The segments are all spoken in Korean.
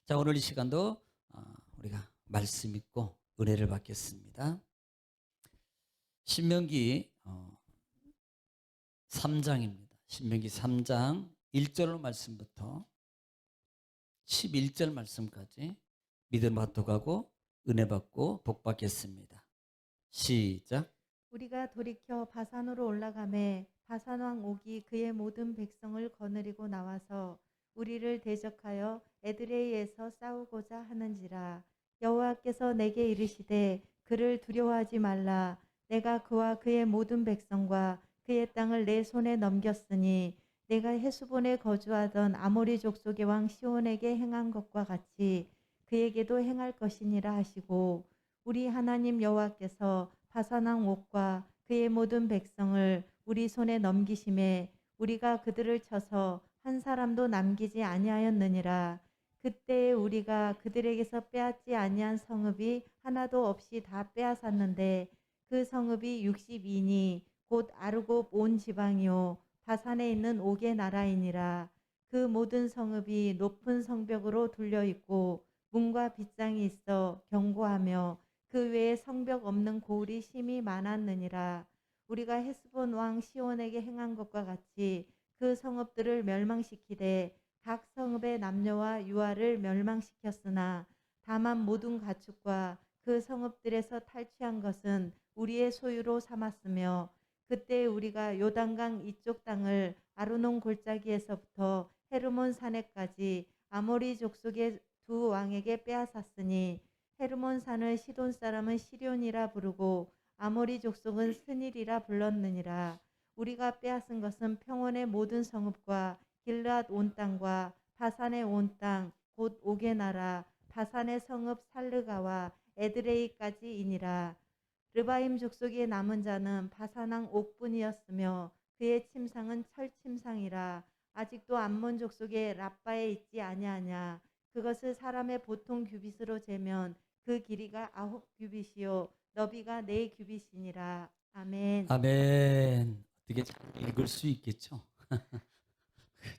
자, 오늘 이 시간도 우리가 말씀 읽고 은혜를 받겠습니다. 신명기 3장입니다. 신명기 3장 1절 말씀부터 11절 말씀까지 믿음 받도가고 은혜 받고 복 받겠습니다. 시작. 우리가 돌이켜 바산으로 올라가매 바산 왕 옥이 그의 모든 백성을 거느리고 나와서 우리를 대적하여 에드레이에서 싸우고자 하는지라. 여호와께서 내게 이르시되 그를 두려워하지 말라. 내가 그와 그의 모든 백성과 그의 땅을 내 손에 넘겼으니 내가 헤수본에 거주하던 아모리 족속의 왕 시온에게 행한 것과 같이 그에게도 행할 것이니라 하시고, 우리 하나님 여호와께서 바산 왕 옥과 그의 모든 백성을 우리 손에 넘기심에 우리가 그들을 쳐서 한 사람도 남기지 아니하였느니라. 그때에 우리가 그들에게서 빼앗지 아니한 성읍이 하나도 없이 다 빼앗았는데 그 성읍이 62니 곧 아르곱 온 지방이요 바산에 있는 옥의 나라이니라. 그 모든 성읍이 높은 성벽으로 둘려 있고 문과 빗장이 있어 견고하며 그 외에 성벽 없는 고을이 심히 많았느니라. 우리가 헤스본 왕 시온에게 행한 것과 같이 그 성읍들을 멸망시키되 각 성읍의 남녀와 유아를 멸망시켰으나 다만 모든 가축과 그 성읍들에서 탈취한 것은 우리의 소유로 삼았으며, 그때 우리가 요단강 이쪽 땅을 아르논 골짜기에서부터 헤르몬 산에까지 아모리 족속의 두 왕에게 빼앗았으니 헤르몬 산을 시돈 사람은 시럈이라 부르고 아모리 족속은 스닐이라 불렀느니라. 우리가 빼앗은 것은 평원의 모든 성읍과 길르앗 온 땅과 바산의 온 땅 곧 옥의 나라 바산의 성읍 살르가와 에드레이까지이니라. 르바임 족속의 남은 자는 바산 왕 옥뿐이었으며 그의 침상은 철 침상이라. 아직도 암몬 족속의 랍바에 있지 아니하냐. 그것을 사람의 보통 규빗으로 재면 그 길이가 9규빗이요 너비가 4규빗이니라. 아멘. 아멘. 어떻게 잘 읽을 수 있겠죠?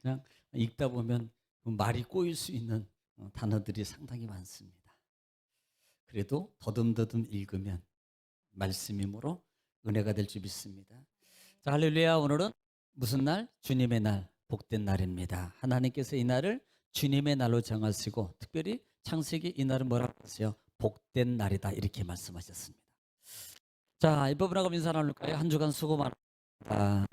그냥 읽다 보면 말이 꼬일 수 있는 단어들이 상당히 많습니다. 그래도 더듬더듬 읽으면 말씀이므로 은혜가 될 줄 믿습니다. 자, 할렐루야. 오늘은 무슨 날? 주님의 날, 복된 날입니다. 하나님께서 이 날을 주님의 날로 정하시고 특별히 창세기 이 날은 뭐라고 하세요? 복된 날이다 이렇게 말씀하셨습니다. 자, 이 부분하고 인사 나눌까요? 한 주간 수고 많았습니다.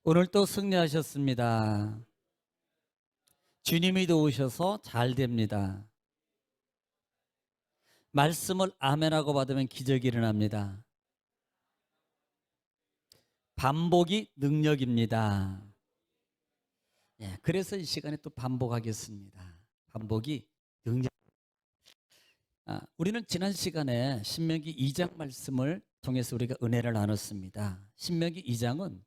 오늘 또 승리하셨습니다. 주님이 도우셔서 잘 됩니다. 말씀을 아멘하고 받으면 기적이 일어납니다. 반복이 능력입니다. 예, 그래서 이 시간에 또 반복하겠습니다. 반복이 능력. 우리는 지난 시간에 신명기 2장 말씀을 통해서 우리가 은혜를 나눴습니다. 신명기 2장은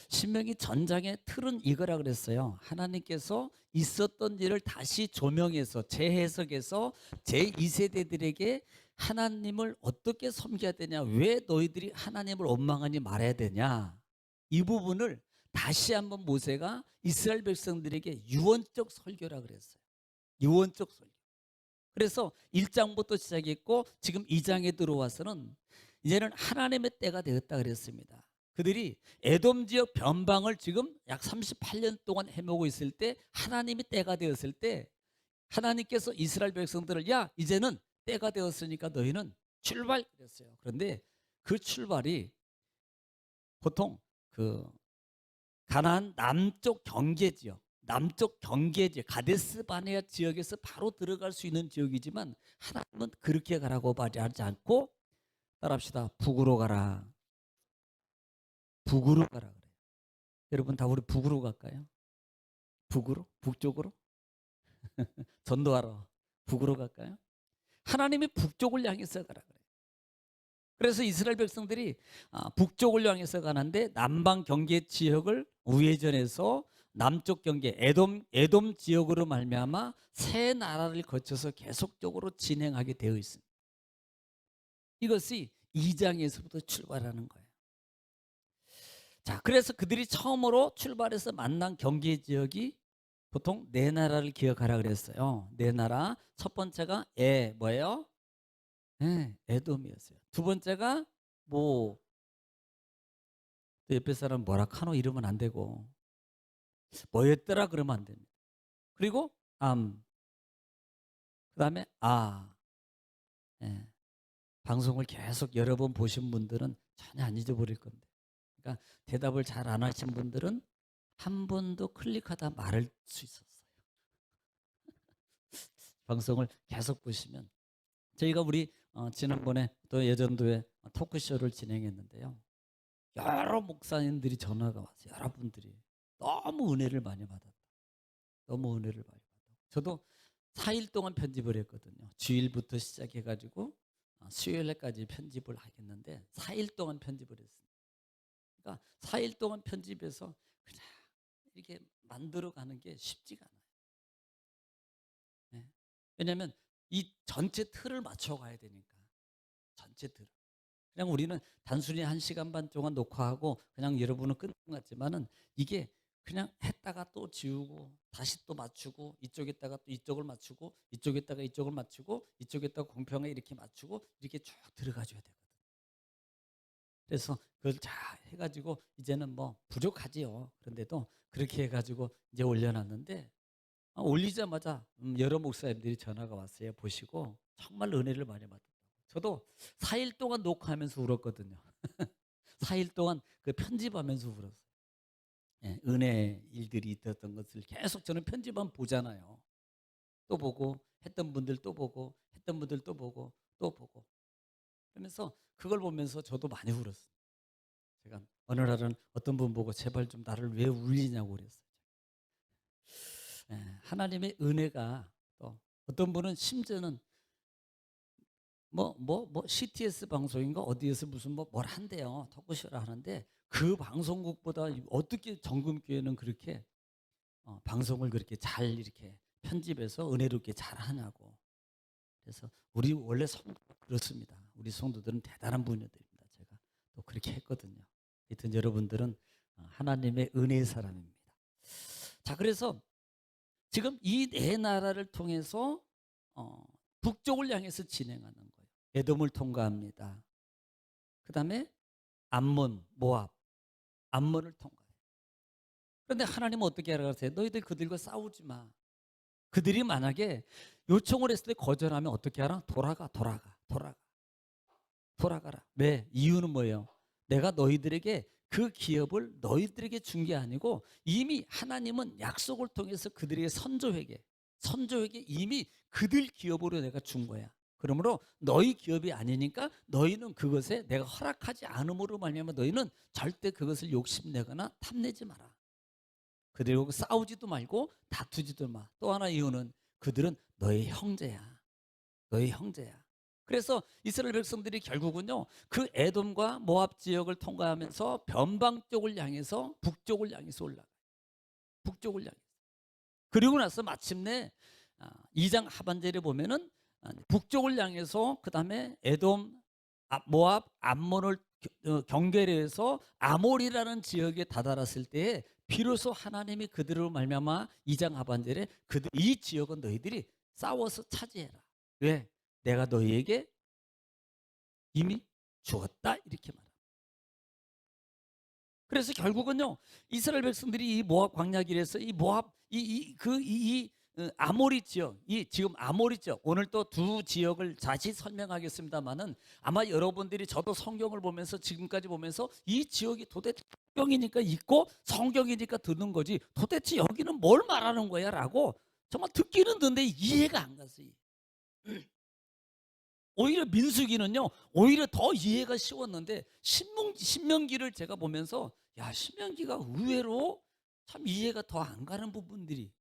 신명기 전장의 틀은 이거라 그랬어요. 하나님께서 있었던 일을 다시 조명해서 재해석해서 제2세대들에게 하나님을 어떻게 섬겨야 되냐, 왜 너희들이 하나님을 원망하니 말해야 되냐, 이 부분을 다시 한번 모세가 이스라엘 백성들에게 유언적 설교라 그랬어요. 유언적 설교. 그래서 1장부터 시작했고 지금 2장에 들어와서는 이제는 하나님의 때가 되었다 그랬습니다. 그들이 에돔 지역 변방을 지금 약 38년 동안 헤매고 있을 때 하나님이 때가 되었을 때 하나님께서 이스라엘 백성들을 야 이제는 때가 되었으니까 너희는 출발 그랬어요. 그런데 그 출발이 보통 그 가나안 남쪽 경계 지역 가데스 바네아 지역에서 바로 들어갈 수 있는 지역이지만 하나님은 그렇게 가라고 말하지 않고 따라합시다. 북으로 가라. 북으로 가라 그래요. 여러분 다 우리 북으로 갈까요? 북으로? 북쪽으로? 전도하러 북으로 갈까요? 하나님이 북쪽을 향해서 가라 그래요. 그래서 이스라엘 백성들이 북쪽을 향해서 가는데 남방 경계 지역을 우회전해서 남쪽 경계 에돔 지역으로 말미암아 세 나라를 거쳐서 계속적으로 진행하게 되어 있습니다. 이것이 2장에서부터 출발하는 거예요. 자, 그래서 그들이 처음으로 출발해서 만난 경계 지역이 보통 네 나라를 기억하라 그랬어요. 네 나라. 첫 번째가 뭐예요? 네, 에돔이었어요. 두 번째가 뭐, 또 옆에 사람 뭐라 카노 이러면 안 되고 뭐였더라 그러면 안 됩니다. 그리고 그다음에 예. 방송을 계속 여러 번 보신 분들은 전혀 안 잊어버릴 건데. 그러니까 대답을 잘 안 하신 분들은 한 번도 클릭하다 말할 수 있었어요. 방송을 계속 보시면 저희가 우리 지난번에 또 예전도에 토크쇼를 진행했는데요. 여러 목사님들이 전화가 왔어요. 여러분들이 너무 은혜를 많이 받았다. 너무 은혜를 많이 받았다. 저도 4일 동안 편집을 했거든요. 주일부터 시작해가지고 수요일까지 편집을 하겠는데 4일 동안 편집을 했습니다. 그러니까 4일 동안 편집해서 그냥 이렇게 만들어가는 게 쉽지가 않아요. 네. 왜냐하면 이 전체 틀을 맞춰가야 되니까. 전체 틀. 그냥 우리는 단순히 1시간 반 동안 녹화하고 그냥 여러분은 끝난 것 같지만은 이게 그냥 했다가 또 지우고 다시 또 맞추고 이쪽에다가 또 이쪽을 맞추고 이쪽에다가 이쪽을 맞추고 이쪽에다가 공평하게 이렇게 맞추고 이렇게 쭉 들어가줘야 되거든요. 그래서 그걸 잘 해가지고 이제는 뭐 부족하지요. 그런데도 그렇게 해가지고 이제 올려놨는데 올리자마자 여러 목사님들이 전화가 왔어요. 보시고 정말 은혜를 많이 받았다고. 저도 4일 동안 녹화하면서 울었거든요. 4일 동안 그 편집하면서 울었어요. 예, 은혜 일들이 있었던 것을 계속 저는 편집만 보잖아요. 또 보고 했던 분들 또 보고 했던 분들 또 보고 또 보고 그러면서 그걸 보면서 저도 많이 울었어요. 제가 어느 날은 어떤 분 보고 제발 좀 나를 왜 울리냐고 그랬어요. 예, 하나님의 은혜가 또 어떤 분은 심지어는 CTS 방송인가 어디에서 무슨 뭘 한대요. 토크쇼를 하는데 그 방송국보다 어떻게 정금교회는 그렇게 방송을 그렇게 잘 이렇게 편집해서 은혜롭게 잘 하냐고. 그래서 우리 원래 성도 그렇습니다. 우리 성도들은 대단한 분들입니다. 제가 또 그렇게 했거든요. 하여튼 여러분들은 하나님의 은혜의 사람입니다. 자, 그래서 지금 이 네 나라를 통해서 북쪽을 향해서 진행하는 거예요. 에돔을 통과합니다. 그 다음에 암몬, 모압, 암몬을 통과해요. 그런데 하나님은 어떻게 하라고 하세요? 너희들 그들과 싸우지 마. 그들이 만약에 요청을 했을 때 거절하면 어떻게 하라? 돌아가라. 왜? 이유는 뭐예요? 내가 너희들에게 그 기업을 너희들에게 준 게 아니고 이미 하나님은 약속을 통해서 그들에게 선조에게 이미 그들 기업으로 내가 준 거야. 그러므로 너희 기업이 아니니까 너희는 그것에 내가 허락하지 않음으로 말미암아 너희는 절대 그것을 욕심내거나 탐내지 마라. 그들하고 싸우지도 말고 다투지도 마. 또 하나 이유는 그들은 너의 형제야. 너의 형제야. 그래서 이스라엘 백성들이 결국은요 그 에돔과 모압 지역을 통과하면서 변방 쪽을 향해서 북쪽을 향해서 올라가요. 북쪽을 향해서. 그리고 나서 마침내 2장 하반절에 보면은 북쪽을 향해서 그 다음에 에돔, 모압, 암몬을 경계해서 아몰이라는 지역에 다다랐을 때에 비로소 하나님이 그들로 말미암아 2장 하반절에 이 지역은 너희들이 싸워서 차지해라. 왜? 내가 너희에게 이미 주었다 이렇게 말합니다. 그래서 결국은요 이스라엘 백성들이 이 모압 광야 길에서 이 모압 아모리 지역, 이 지금 아모리 지역 오늘 또 두 지역을 다시 설명하겠습니다만은 아마 여러분들이 저도 성경을 보면서 지금까지 보면서 이 지역이 도대체 성경이니까 있고 성경이니까 듣는 거지 도대체 여기는 뭘 말하는 거야라고 정말 듣기는 듣는데 이해가 안 갔어요. 오히려 민수기는요 오히려 더 이해가 쉬웠는데 신명기를 제가 보면서 야 신명기가 의외로 참 이해가 더 안 가는 부분들이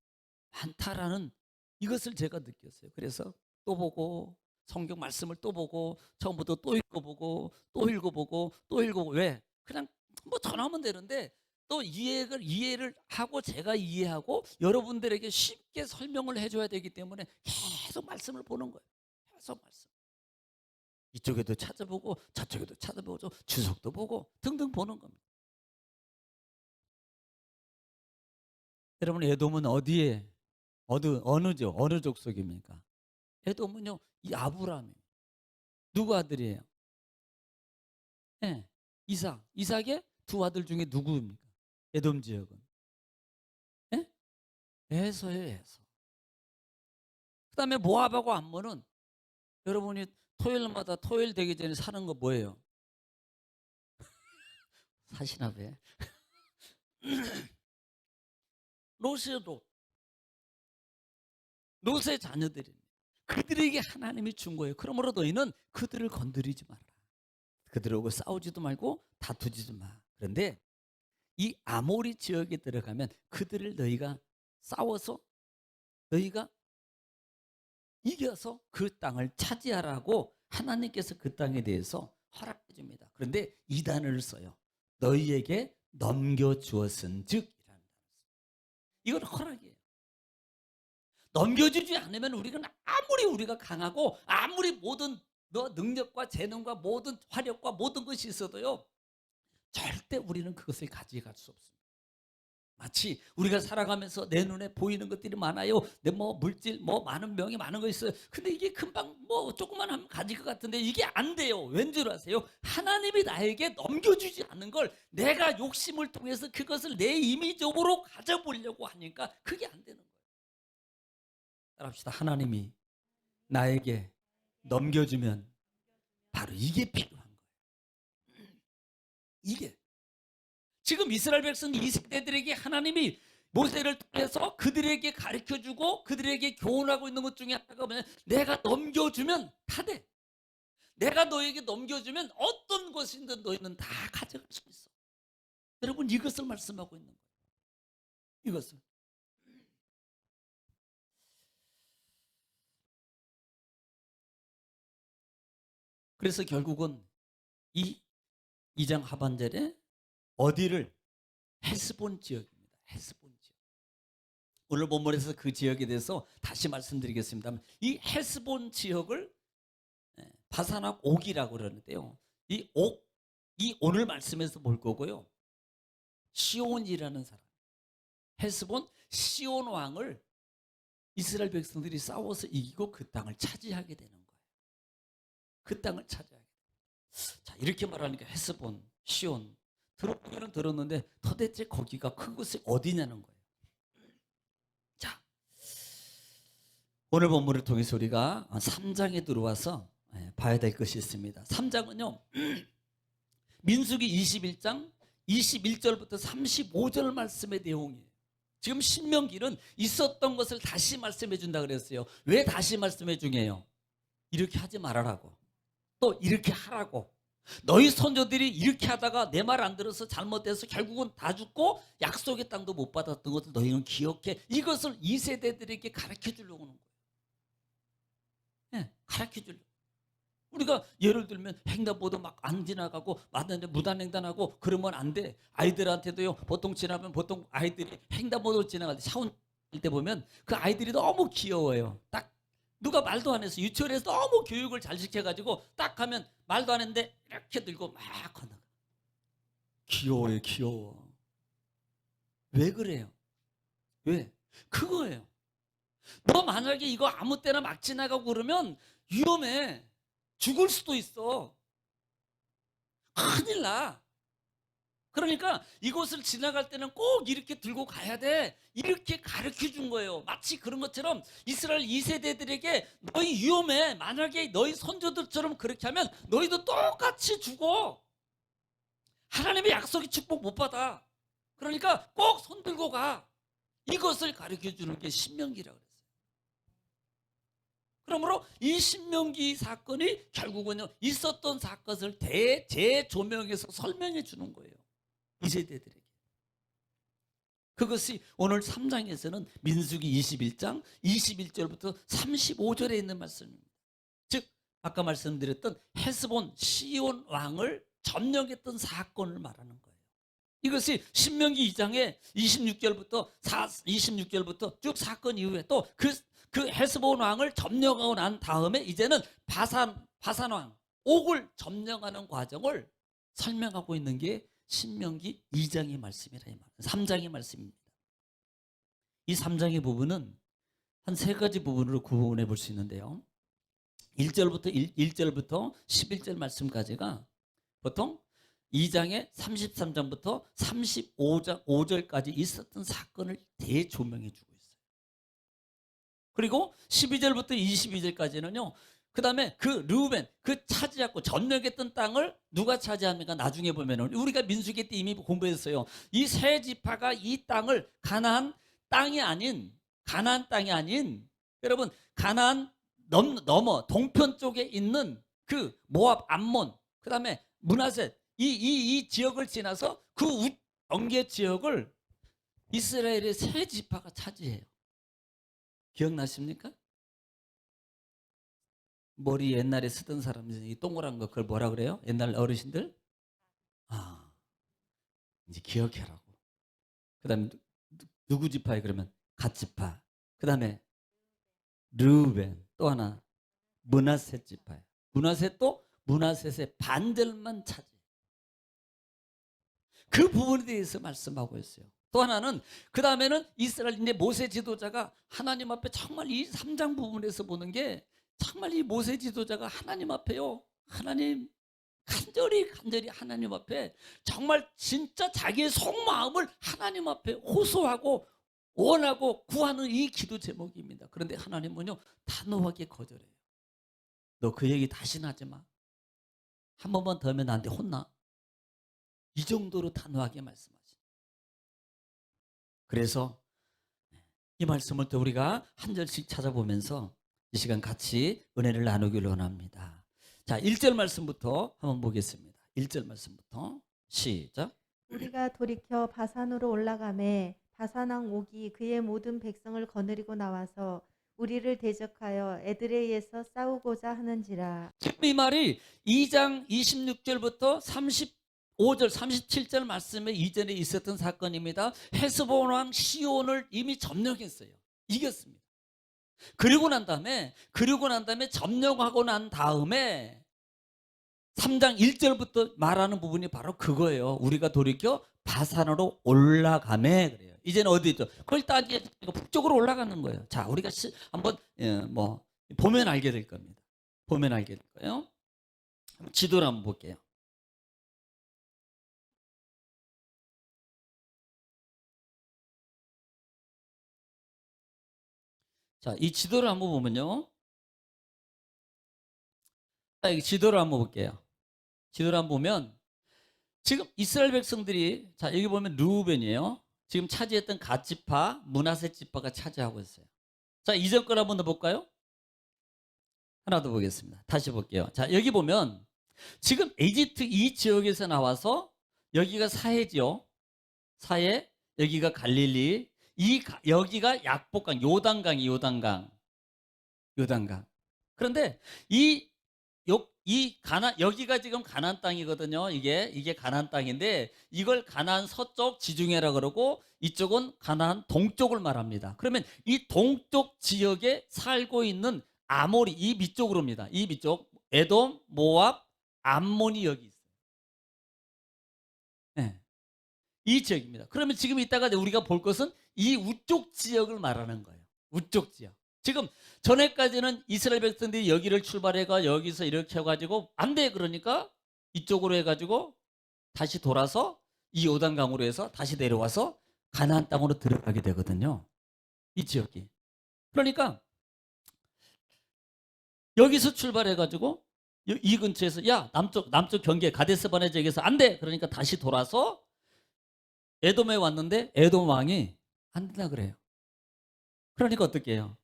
많다라는 이것을 제가 느꼈어요. 그래서 또 보고 성경 말씀을 또 보고 처음부터 또 읽어보고 또 읽어보고 또 읽어보고 왜? 그냥 뭐 전하면 되는데 또 이해를 하고 제가 이해하고 여러분들에게 쉽게 설명을 해줘야 되기 때문에 계속 말씀을 보는 거예요. 계속 말씀. 이쪽에도 찾아보고 저쪽에도 찾아보고 주석도 보고 등등 보는 겁니다. 여러분 에돔은 어디에 어느죠? 어느 족속입니까? 에돔은요 이 아브라함이 누구 아들이에요? 예, 이삭의 두 아들 중에 누구입니까? 에돔 지역은 예? 에서예요, 에서. 그다음에 모압하고 암몬은 여러분이 토요일마다 토요일 되기 전에 사는 거 뭐예요? 사시나 봐. 롯의 롯의 자녀들이 그들에게 하나님이 준 거예요. 그러므로 너희는 그들을 건드리지 마라. 그들하고 싸우지도 말고 다투지도 마. 그런데 이 아모리 지역에 들어가면 그들을 너희가 싸워서 너희가 이겨서 그 땅을 차지하라고 하나님께서 그 땅에 대해서 허락해 줍니다. 그런데 이 단어를 써요. 너희에게 넘겨주었은즉 이라는 단어를 써요. 이건 허락이에요. 넘겨주지 않으면 우리는 아무리 우리가 강하고 아무리 모든 능력과 재능과 모든 화력과 모든 것이 있어도요 절대 우리는 그것을 가져갈 수 없습니다. 마치 우리가 살아가면서 내 눈에 보이는 것들이 많아요. 내 뭐 물질 뭐 많은 명이 많은 거 있어요. 근데 이게 금방 뭐 조금만 하면 가질 것 같은데 이게 안 돼요. 왠 줄 아세요? 하나님이 나에게 넘겨주지 않는 걸 내가 욕심을 통해서 그것을 내 임의적으로 가져보려고 하니까 그게 안 되는 거예요. 따라합시다. 하나님이 나에게 넘겨주면 바로 이게 필요한 거예요. 이게 지금 이스라엘 백성 이 세대들에게 하나님이 모세를 통해서 그들에게 가르쳐주고 그들에게 교훈하고 있는 것 중에 하나가 뭐냐면 내가 넘겨주면 다 돼. 내가 너에게 넘겨주면 어떤 것이든 너희는 다 가져갈 수 있어. 여러분 이것을 말씀하고 있는 거예요. 이것을. 그래서 결국은 이 2장 하반절에 어디를 헤스본 지역입니다. 헤스본 지역. 오늘 본문에서 그 지역에 대해서 다시 말씀드리겠습니다. 이 헤스본 지역을 바산악 옥이라고 그러는데요. 이 오늘 말씀에서 볼 거고요. 시온이라는 사람. 헤스본 시온 왕을 이스라엘 백성들이 싸워서 이기고 그 땅을 차지하게 되는 거예요. 그 땅을 차지하게. 자, 이렇게 말하니까 헤스본, 시온 들어보기는 들었는데 도대체 거기가 그곳이 어디냐는 거예요. 자, 오늘 본문을 통해서 우리가 3장에 들어와서 봐야 될 것이 있습니다. 3장은요. 민수기 21장 21절부터 35절 말씀의 내용이에요. 지금 신명기는 있었던 것을 다시 말씀해 준다 그랬어요. 왜 다시 말씀해 주게요? 이렇게 하지 말아라고. 또 이렇게 하라고. 너희 선조들이 이렇게 하다가 내 말 안 들어서 잘못해서 결국은 다 죽고 약속의 땅도 못 받았던 것을 너희는 기억해. 이것을 2세대들에게 가르쳐 주려고 하는 거예요. 네, 가르쳐 주려고. 우리가 예를 들면 횡단보도 막 안 지나가고 맞는데 무단횡단하고 그러면 안 돼. 아이들한테도요. 보통 지나면 보통 아이들이 횡단보도 지나갈 때 샤운 때 보면 그 아이들이 너무 귀여워요. 딱 누가 말도 안 해서 유치원에서 너무 교육을 잘 시켜가지고 딱 하면 말도 안 했는데 이렇게 들고 막 건너가. 귀여워요, 귀여워. 왜 그래요? 왜? 그거예요. 너 만약에 이거 아무 때나 막 지나가고 그러면 위험해. 죽을 수도 있어. 큰일 나. 그러니까 이곳을 지나갈 때는 꼭 이렇게 들고 가야 돼. 이렇게 가르쳐 준 거예요. 마치 그런 것처럼 이스라엘 2세대들에게 너희 위험해. 만약에 너희 선조들처럼 그렇게 하면 너희도 똑같이 죽어. 하나님의 약속의 축복 못 받아. 그러니까 꼭 손 들고 가. 이것을 가르쳐 주는 게 신명기라고 그랬어요. 그러므로 이 신명기 사건이 결국은요 있었던 사건을 재조명해서 설명해 주는 거예요. 이 세대들에게. 그것이 오늘 3장에서는 민수기 21장 21절부터 35절에 있는 말씀입니다. 즉 아까 말씀드렸던 헤스본 시온 왕을 점령했던 사건을 말하는 거예요. 이것이 신명기 2장에 26절부터 쭉 사건 이후에 또 그 헤스본 왕을 점령하고 난 다음에 이제는 바산 왕 옥을 점령하는 과정을 설명하고 있는 게 신명기 2장의 말씀이라 이 말, 3장의 말씀입니다. 이 3장의 부분은 한 세 가지 부분으로 구분해 볼 수 있는데요. 1절부터 11절 말씀까지가 보통 2장의 33장부터 35장 5절까지 있었던 사건을 대조명해 주고 있어요. 그리고 12절부터 22절까지는요. 그 다음에 그 르우벤, 그 차지하고 점령했던 땅을 누가 차지합니까? 나중에 보면은 우리가 민수기 때 이미 공부했어요. 이 세 지파가 이 땅을 가나안 땅이 아닌 여러분 가나안 넘어 동편 쪽에 있는 그 모압, 암몬, 그 다음에 므낫셋 이 지역을 지나서 그 경계 지역을 이스라엘의 세 지파가 차지해요. 기억나십니까? 머리 옛날에 쓰던 사람들이 동그란 거 그걸 뭐라 그래요? 옛날 어르신들? 아, 이제 기억해라고. 그 다음에 누구 지파에 그러면 갓 지파. 그 다음에 르우벤, 또 하나 므낫셋 지파예요. 므낫셋도 므낫셋의 반절만 차지. 그 부분에 대해서 말씀하고 있어요. 또 하나는 그 다음에는 이스라엘 이제 모세 지도자가 하나님 앞에 정말 이 3장 부분에서 보는 게 정말 이 모세 지도자가 하나님 앞에요. 하나님 간절히 하나님 앞에 정말 진짜 자기의 속마음을 하나님 앞에 호소하고 원하고 구하는 이 기도 제목입니다. 그런데 하나님은요 단호하게 거절해요. 너 그 얘기 다시는 하지 마. 한 번만 더 하면 나한테 혼나. 이 정도로 단호하게 말씀하시죠. 그래서 이 말씀을 또 우리가 한 절씩 찾아보면서 이 시간 같이 은혜를 나누기를 원합니다. 자, 1절 말씀부터 한번 보겠습니다. 1절 말씀부터 시작. 우리가 돌이켜 바산으로 올라가매 바산왕 옥이 그의 모든 백성을 거느리고 나와서 우리를 대적하여 에드레이에서 싸우고자 하는지라. 지금 이 말이 2장 26절부터 35절 37절 말씀에 이전에 있었던 사건입니다. 헤스본 왕 시온을 이미 점령했어요. 이겼습니다. 그리고 난 다음에 점령하고 난 다음에 3장 1절부터 말하는 부분이 바로 그거예요. 우리가 돌이켜 바산으로 올라가매 그래요. 이제는 어디 있죠? 거기 따지게 북쪽으로 올라가는 거예요. 자, 우리가 한번 보면 알게 될 겁니다. 보면 알게 될 거예요. 지도를 한번 볼게요. 자, 이 지도를 한번 보면요. 자, 이 지도를 한번 볼게요. 지도를 한번 보면 지금 이스라엘 백성들이 자, 여기 보면 르우벤이에요. 지금 차지했던 갓 지파, 므낫셋 지파가 차지하고 있어요. 자, 이전 걸 한번 더 볼까요? 하나 더 보겠습니다. 다시 볼게요. 자, 여기 보면 지금 이집트 이 지역에서 나와서 여기가 사해죠. 사해, 여기가 갈릴리, 여기가 약복강, 요단강. 그런데 여기가 지금 가나안 땅이거든요. 이게 가나안 땅인데 이걸 가나안 서쪽 지중해라 그러고 이쪽은 가나안 동쪽을 말합니다. 그러면 이 동쪽 지역에 살고 있는 아모리 이 밑쪽으로입니다. 이 밑쪽 에돔, 모압, 암몬이 여기 있어요. 네. 이 지역입니다. 그러면 지금 이따가 우리가 볼 것은 이 우쪽 지역을 말하는 거예요. 우쪽 지역. 지금 전에까지는 이스라엘 백성들이 여기를 출발해가 여기서 이렇게 해가지고 안 돼 그러니까 이쪽으로 해가지고 다시 돌아서 이 요단강으로 해서 다시 내려와서 가나안 땅으로 들어가게 되거든요. 이 지역이. 그러니까 여기서 출발해가지고 이 근처에서 야 남쪽 경계 가데스 바네 지역에서 안 돼 그러니까 다시 돌아서 에돔에 왔는데 에돔 왕이 안 된다 그래요. 그러니까 어떻게 해요?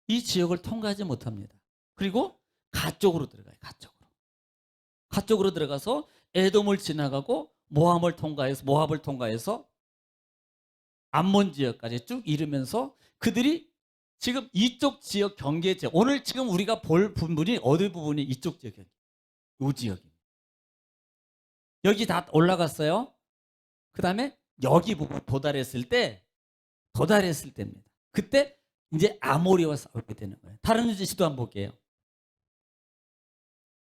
이 지역을 통과하지 못합니다. 그리고 가쪽으로 들어가요. 가쪽으로 들어가서 에돔을 지나가고 모압을 통과해서 암몬 지역까지 쭉 이르면서 그들이 지금 이쪽 지역 경계 지역 오늘 지금 우리가 볼 부분이 어디 부분이 이쪽 지역이에요. 이 지역입니다. 여기 다 올라갔어요. 그 다음에 여기 부분 도달했을 때입니다. 그때 이제 아모리와 싸우게 되는 거예요. 다른 지도 한번 볼게요.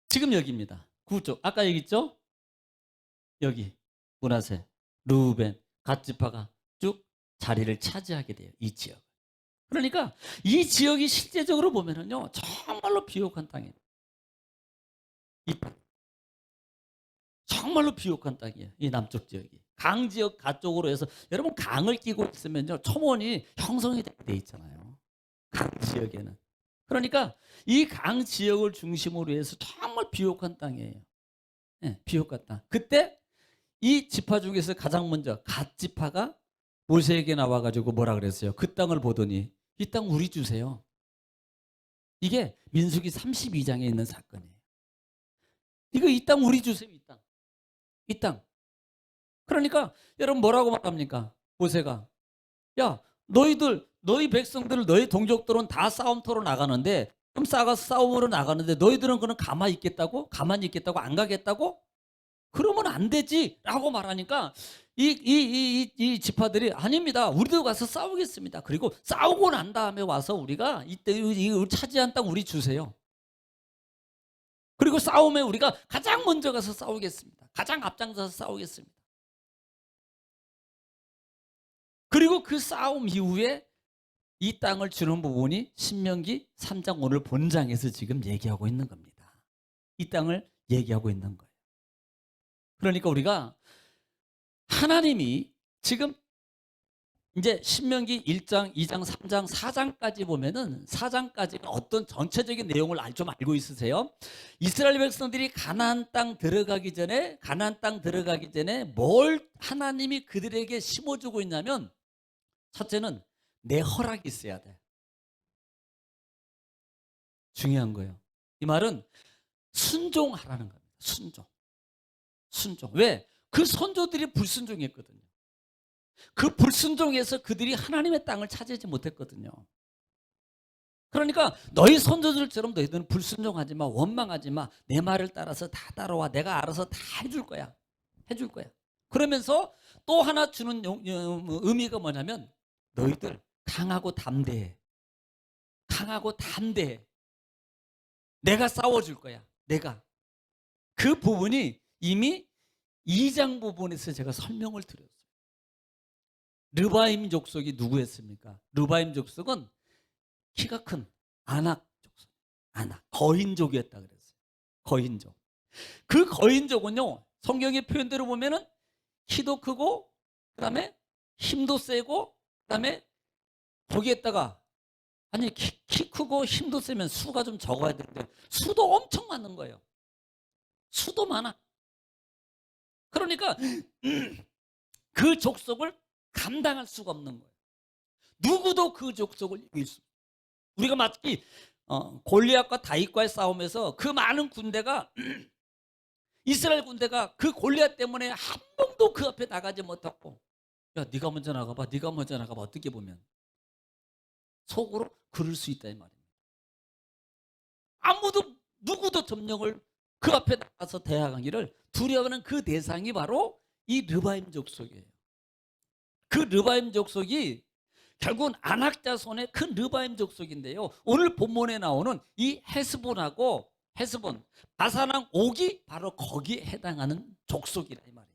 지금 여기입니다. 구쪽 아까 여기 있죠? 여기 므낫셋, 르우벤, 갓 지파가 쭉 자리를 차지하게 돼요. 이 지역. 그러니까 이 지역이 실제적으로 보면은요, 정말로 비옥한 땅이에요. 이 땅. 정말로 비옥한 땅이에요. 이 남쪽 지역이. 강 지역 가쪽으로 해서 여러분 강을 끼고 있으면요, 초원이 형성이 돼 있잖아요. 강 지역에는. 그러니까 이 강 지역을 중심으로 해서 정말 비옥한 땅이에요. 네, 비옥한 땅. 그때 이 지파 중에서 가장 먼저 갓 지파가 모세에게 나와가지고 뭐라 그랬어요? 그 땅을 보더니 이 땅 우리 주세요. 이게 민수기 32장에 있는 사건이에요. 이거 이 땅 우리 주세요. 이 땅. 이 땅. 그러니까 여러분 뭐라고 말합니까? 모세가 야 너희 백성들 너희 동족들은 다 싸움터로 나가는데 그럼 싸움으로 나가는데 너희들은 그럼 가만히 있겠다고? 가만히 있겠다고? 안 가겠다고? 그러면 안 되지 라고 말하니까 이 지파들이 아닙니다. 우리도 가서 싸우겠습니다. 그리고 싸우고 난 다음에 와서 우리가 이때 이 차지한 땅 우리 주세요. 그리고 싸움에 우리가 가장 먼저 가서 싸우겠습니다. 가장 앞장서서 싸우겠습니다. 그리고 그 싸움 이후에 이 땅을 주는 부분이 신명기 3장 오늘 본장에서 지금 얘기하고 있는 겁니다. 이 땅을 얘기하고 있는 거예요. 그러니까 우리가 하나님이 지금 이제 신명기 1장, 2장, 3장, 4장까지 보면은 4장까지가 어떤 전체적인 내용을 좀 알고 있으세요? 이스라엘 백성들이 가나안 땅 들어가기 전에 뭘 하나님이 그들에게 심어주고 있냐면 첫째는 내 허락이 있어야 돼. 중요한 거예요. 이 말은 순종하라는 겁니다. 순종. 왜? 그 선조들이 불순종했거든요. 그 불순종에서 그들이 하나님의 땅을 차지하지 못했거든요. 그러니까 너희 선조들처럼 너희들은 불순종하지 마, 원망하지 마. 내 말을 따라서 다 따라와. 내가 알아서 다 해줄 거야. 그러면서 또 하나 주는 의미가 뭐냐면 너희들 강하고 담대해. 내가 싸워줄 거야. 내가. 그 부분이 이미 2장 부분에서 제가 설명을 드렸어요. 르바임 족속이 누구였습니까? 르바임 족속은 키가 큰 아낙 족속. 거인족이었다 그랬어요. 거인족. 그 거인족은요, 성경의 표현대로 보면은 키도 크고, 그 다음에 힘도 세고, 그 다음에 거기에다가 아니 키 크고 힘도 세면 수가 좀 적어야 되는데 수도 엄청 많은 거예요. 수도 많아. 그러니까 그 족속을 감당할 수가 없는 거예요. 누구도 그 족속을 이길 수. 우리가 마치 골리앗과 다윗과의 싸움에서 그 많은 군대가 이스라엘 군대가 그 골리앗 때문에 한 명도 그 앞에 나가지 못하고 야 네가 먼저 나가봐. 어떻게 보면 속으로 그럴 수 있다 이 말입니다. 누구도 점령을 그 앞에 나가서 대항하기를 두려워하는 그 대상이 바로 이 르바임 족속이에요. 그 르바임 족속이 결국은 아낙 자손의 큰 르바임 족속인데요. 오늘 본문에 나오는 이 헤스본 바산왕 옥이 바로 거기에 해당하는 족속이라 이 말이에요.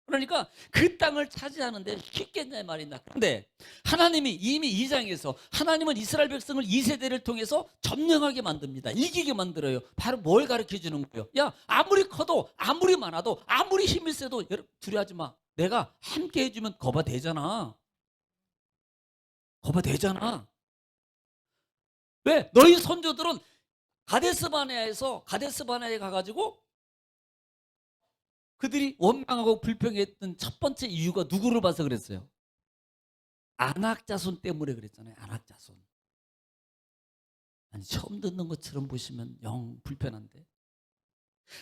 그러니까 그 땅을 차지하는데 쉽겠냐 이 말이다. 그런데 하나님이 이미 2장에서 하나님은 이스라엘 백성을 2세대를 통해서 점령하게 만듭니다. 이기게 만들어요. 바로 뭘 가르쳐 주는 거예요? 야 아무리 커도 아무리 많아도 아무리 힘이 세도 두려워하지 마. 내가 함께 해주면 거봐 되잖아. 왜? 너희 선조들은 가데스바네아에 가가지고 그들이 원망하고 불평했던 첫 번째 이유가 누구를 봐서 그랬어요? 아낙 자손 때문에 그랬잖아요. 아낙 자손. 아니 처음 듣는 것처럼 보시면 영 불편한데.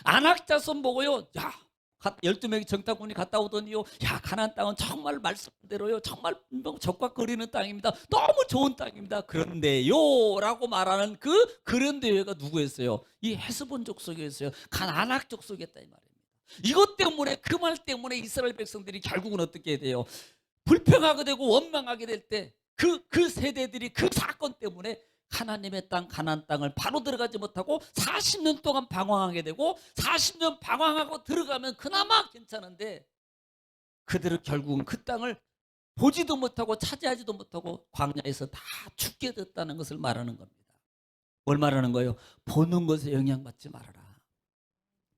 아낙 자손 보고요. 야 12명이 정탐꾼이 갔다 오더니요. 야 가나안 땅은 정말 말씀대로요. 정말 적각거리는 땅입니다. 너무 좋은 땅입니다. 그런데요 라고 말하는 그런데요가 누구였어요? 이 헤스본 족속이었어요. 아낙 족속이었다 이 말이에요. 이것 때문에 그 말 때문에 이스라엘 백성들이 결국은 어떻게 돼요? 불평하게 되고 원망하게 될 때 그 세대들이 그 사건 때문에 하나님의 땅 가나안 땅을 바로 들어가지 못하고 40년 동안 방황하게 되고 40년 방황하고 들어가면 그나마 괜찮은데 그들은 결국은 그 땅을 보지도 못하고 차지하지도 못하고 광야에서 다 죽게 됐다는 것을 말하는 겁니다. 뭘 말하는 거예요? 보는 것에 영향받지 말아라.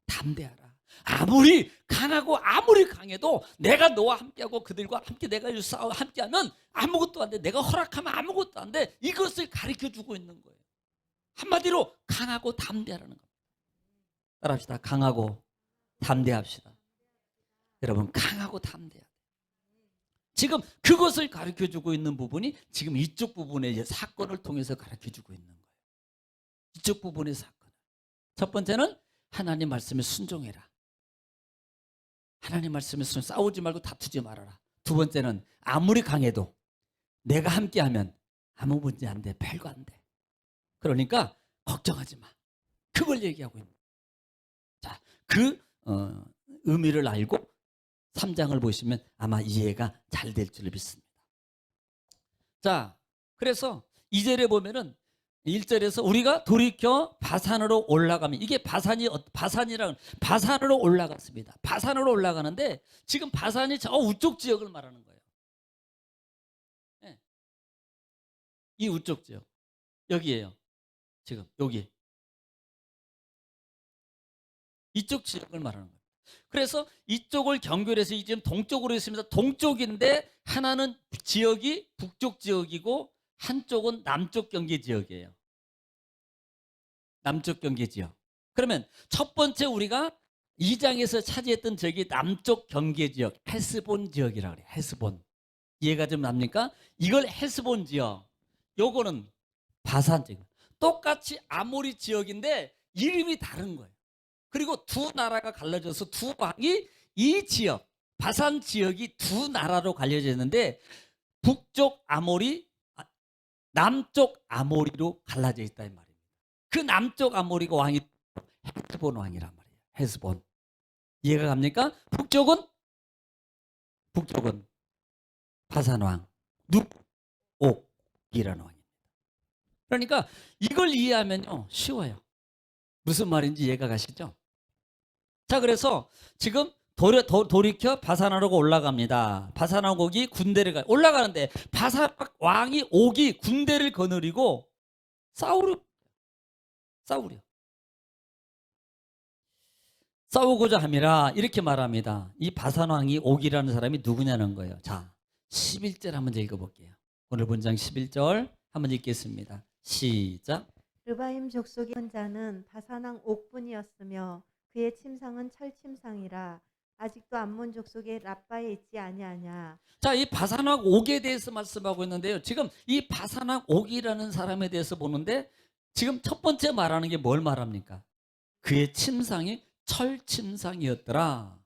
담대하라. 아무리 강하고 아무리 강해도 내가 너와 함께하고 그들과 함께 내가 싸워 함께하면 아무것도 안 돼. 내가 허락하면 아무것도 안 돼. 이것을 가르쳐주고 있는 거예요. 한마디로 강하고 담대하라는 겁니다. 따라합시다. 강하고 담대합시다. 여러분, 강하고 담대해야 돼요. 지금 그것을 가르쳐주고 있는 부분이 지금 이쪽 부분의 이제 사건을 통해서 가르쳐주고 있는 거예요. 이쪽 부분의 사건. 첫 번째는 하나님 말씀에 순종해라. 하나님 말씀에 싸우지 말고 다투지 말아라. 두 번째는 아무리 강해도 내가 함께하면 아무 문제 안 돼. 별거 안 돼. 그러니까 걱정하지 마. 그걸 얘기하고 있는 거예요. 자, 그 의미를 알고 3장을 보시면 아마 이해가 잘 될 줄 믿습니다. 자, 그래서 2절에 보면은 1절에서 우리가 돌이켜 바산으로 올라가면, 이게 바산으로 올라갔습니다. 바산으로 올라가는데 지금 바산이 저 우쪽 지역을 말하는 거예요. 네. 이 우쪽 지역 여기에요. 지금 여기 이쪽 지역을 말하는 거예요. 그래서 이쪽을 경계해서 지금 동쪽으로 있습니다. 동쪽인데 하나는 지역이 북쪽 지역이고 한쪽은 남쪽 경계 지역이에요. 남쪽 경계 지역. 그러면 첫 번째 우리가 2장에서 차지했던 지역이 남쪽 경계 지역, 헤스본 지역이라고 그래요. 헤스본. 이해가 좀 납니까? 이걸 헤스본 지역. 요거는 바산 지역. 똑같이 아모리 지역인데 이름이 다른 거예요. 그리고 두 나라가 갈라져서 두 왕이 이 지역, 바산 지역이 두 나라로 갈려져 있는데 북쪽 아모리, 남쪽 아모리로 갈라져 있다 이 말입니다. 그 남쪽 아모리가 왕이 헤스본 왕이란 말이에요. 헤스본. 이해가 갑니까? 북쪽은 바산 왕, 옥이라는 왕입니다. 그러니까 이걸 이해하면요 쉬워요. 무슨 말인지 이해가 가시죠? 자, 그래서 지금 돌이켜 바산으로 올라갑니다. 바산 왕이 군대를 올라가는데 바산 왕이 옥이 군대를 거느리고 싸우고자 함이라 이렇게 말합니다. 이 바산 왕이 옥이라는 사람이 누구냐는 거예요. 자, 11절 한번 읽어볼게요. 오늘 본장 11절 한번 읽겠습니다. 시작. 르바임 족속의 자는 바산왕 옥분이었으며 그의 침상은 철침상이라. 아직도 암몬 족속의 랍바에 있지 아니하냐. 자, 이 바산왕 옥에 대해서 말씀하고 있는데요. 지금 이 바산왕 옥이라는 사람에 대해서 보는데 지금 첫 번째 말하는 게 뭘 말합니까? 그의 침상이 철침상이었더라.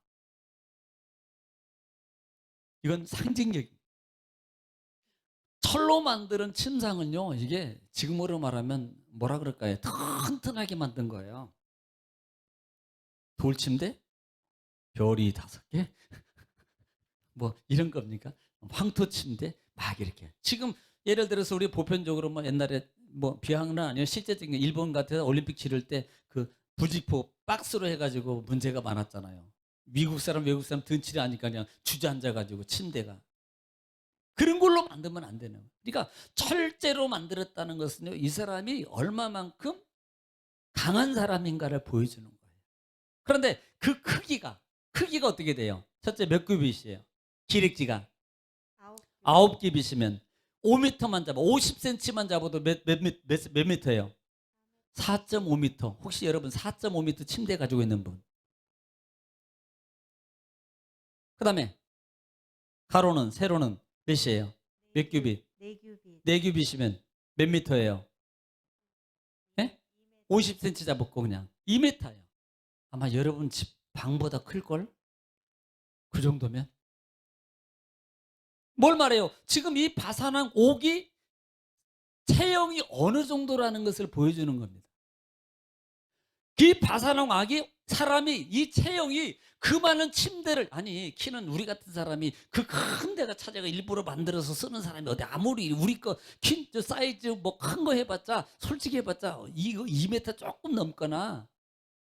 이건 상징적입니다. 철로 만드는 침상은요, 이게 지금으로 말하면 뭐라 그럴까요? 튼튼하게 만든 거예요. 돌침대? 별이 5개? 뭐 이런 겁니까? 황토 침대? 막 이렇게. 지금 예를 들어서 우리 보편적으로 뭐 옛날에 뭐 비하는 아니요, 실제적인 일본 같은 올림픽 치를 때 그 부직포 박스로 해가지고 문제가 많았잖아요. 미국 사람 외국 사람 든치리 하니까 그냥 주저앉아가지고 침대가. 그런 걸로 만들면 안 되는 거예요. 그러니까 철제로 만들었다는 것은요, 이 사람이 얼마만큼 강한 사람인가를 보여주는 거예요. 그런데 그 크기가 어떻게 돼요? 첫째 몇 규빗이에요? 기력지가 9규빗이면 5m만 잡아 50cm만 잡아도 몇 미터예요? 4.5m. 혹시 여러분 4.5m 침대 가지고 있는 분? 그 다음에 가로는 세로는 몇이에요? 몇 규빗? 4규빗. 4규빗이면 몇 미터예요? 네? 50cm 잡았고 그냥 2m예요. 아마 여러분 집 방보다 클걸? 그 정도면? 뭘 말해요? 지금 이 바산왕 옥이 체형이 어느 정도라는 것을 보여주는 겁니다. 이 바산왕 옥이 사람이 이 체형이 그 많은 침대를, 아니 키는 우리 같은 사람이 그 큰 데가 찾아가 일부러 만들어서 쓰는 사람이 어디 아무리 우리 거 키 사이즈 뭐 큰 거 해봤자 솔직히 해봤자 이거 2m 조금 넘거나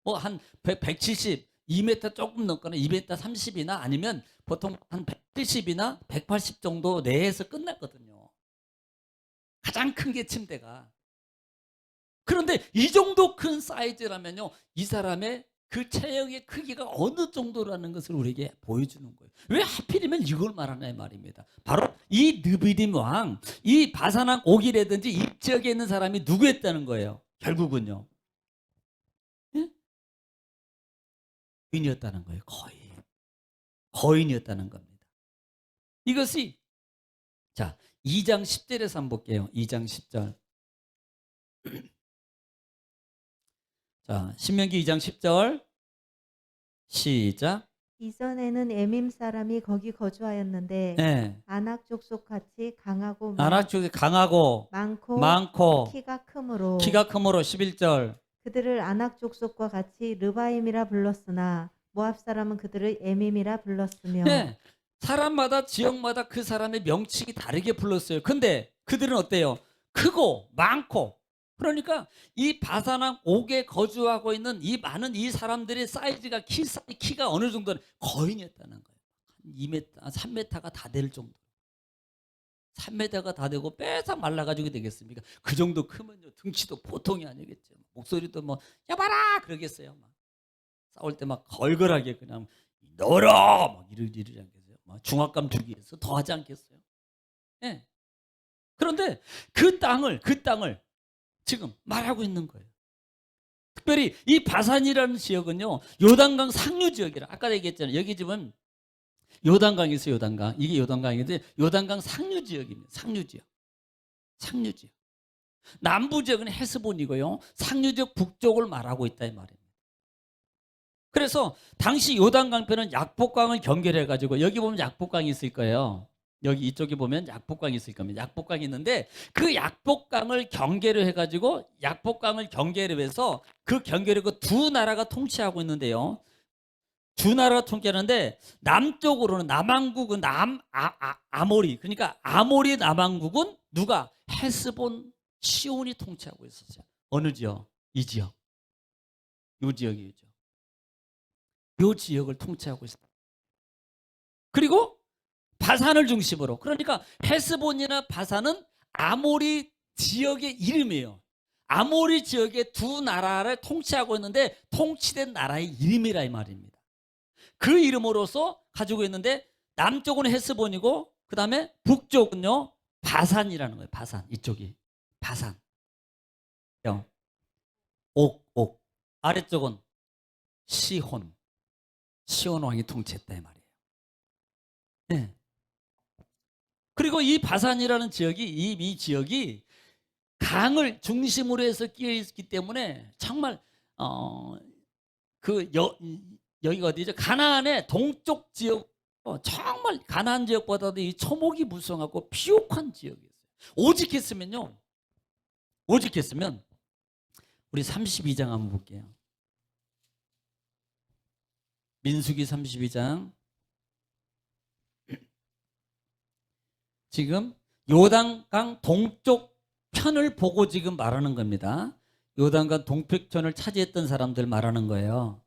뭐 한 170 2m 조금 넘거나 2m 30이나 아니면 보통 한 170이나 180 정도 내에서 끝났거든요. 가장 큰 게 침대가. 그런데 이 정도 큰 사이즈라면요, 이 사람의 그 체형의 크기가 어느 정도라는 것을 우리에게 보여주는 거예요. 왜 하필이면 이걸 말하냐 말입니다. 바로 이 느비림 왕, 이 바산왕 옥이라든지 이 지역에 있는 사람이 누구였다는 거예요. 결국은요, 예? 거인이었다는 거예요. 거인이었다는 겁니다. 이것이 자 2장 10절에서 한번 볼게요. 2장 10절. 자, 신명기 2장 10절 시작. 이전에는 에밈 사람이 거기 거주하였는데 네. 아낙 족속 같이 강하고 아낙 쪽이 강하고 많고 키가 크므로 11절. 그들을 아낙 족속과 같이 르바임이라 불렀으나 모압 사람은 그들을 에밈이라 불렀으며 네. 사람마다 지역마다 그 사람의 명칭이 다르게 불렀어요. 근데 그들은 어때요? 크고 많고. 그러니까 이 바산왕 옥에 거주하고 있는 이 많은 이 사람들의 사이즈가 키가 어느 정도는 거인이었다는 거예요. 2m, 3m가 다 될 정도. 3m가 다 되고 빼싹 말라가지고 되겠습니까? 그 정도 크면요 등치도 보통이 아니겠죠. 목소리도 뭐 여봐라 그러겠어요. 막 싸울 때 막 걸걸하게 그냥 너라 막 이러지 않겠어요. 막 중압감 주기 위해서 더 하지 않겠어요. 예. 그런데 그 땅을 지금 말하고 있는 거예요. 특별히 이 바산이라는 지역은요 요단강 상류 지역이라 아까 얘기했잖아요. 여기 지금 요단강이 있어요. 요단강. 이게 요단강인데 요단강 상류 지역입니다. 상류 지역. 남부 지역은 헤스본이고요. 상류 지역 북쪽을 말하고 있다 이 말입니다. 그래서 당시 요단강변은 약복강을 경계해 가지고 여기 보면 약복강이 있을 거예요. 여기 이쪽에 보면 약복강이 있을 겁니다. 약복강이 있는데 그 약복강을 경계로 해 가지고 약복강을 경계로 해서 그 경계로 두 나라가 통치하고 있는데요. 두 나라가 통치하는데 남쪽으로는 남왕국은 아모리 그러니까 아모리 남왕국은 누가 헤스본 시온이 통치하고 있었어요. 어느 지역? 이 지역. 이 지역이죠. 이 지역을 통치하고 있습니다. 그리고 바산을 중심으로 그러니까 헤스본이나 바산은 아모리 지역의 이름이에요. 아모리 지역의 두 나라를 통치하고 있는데 통치된 나라의 이름이라 이 말입니다. 그 이름으로서 가지고 있는데 남쪽은 헤스본이고 그 다음에 북쪽은요 바산이라는 거예요. 바산 이쪽이 바산 옥 아래쪽은 시혼 왕이 통치했다 이 말이에요. 네. 그리고 이 바산이라는 지역이 이 지역이 강을 중심으로 해서 끼어 있기 때문에 정말 여기가 어디죠? 가나안의 동쪽 지역 정말 가나안 지역보다도 이 초목이 무성하고 비옥한 지역이었어요. 오직했으면 우리 32장 한번 볼게요. 민수기 32장. 지금 요단강 동쪽 편을 보고 지금 말하는 겁니다. 요단강 동편을 차지했던 사람들 말하는 거예요.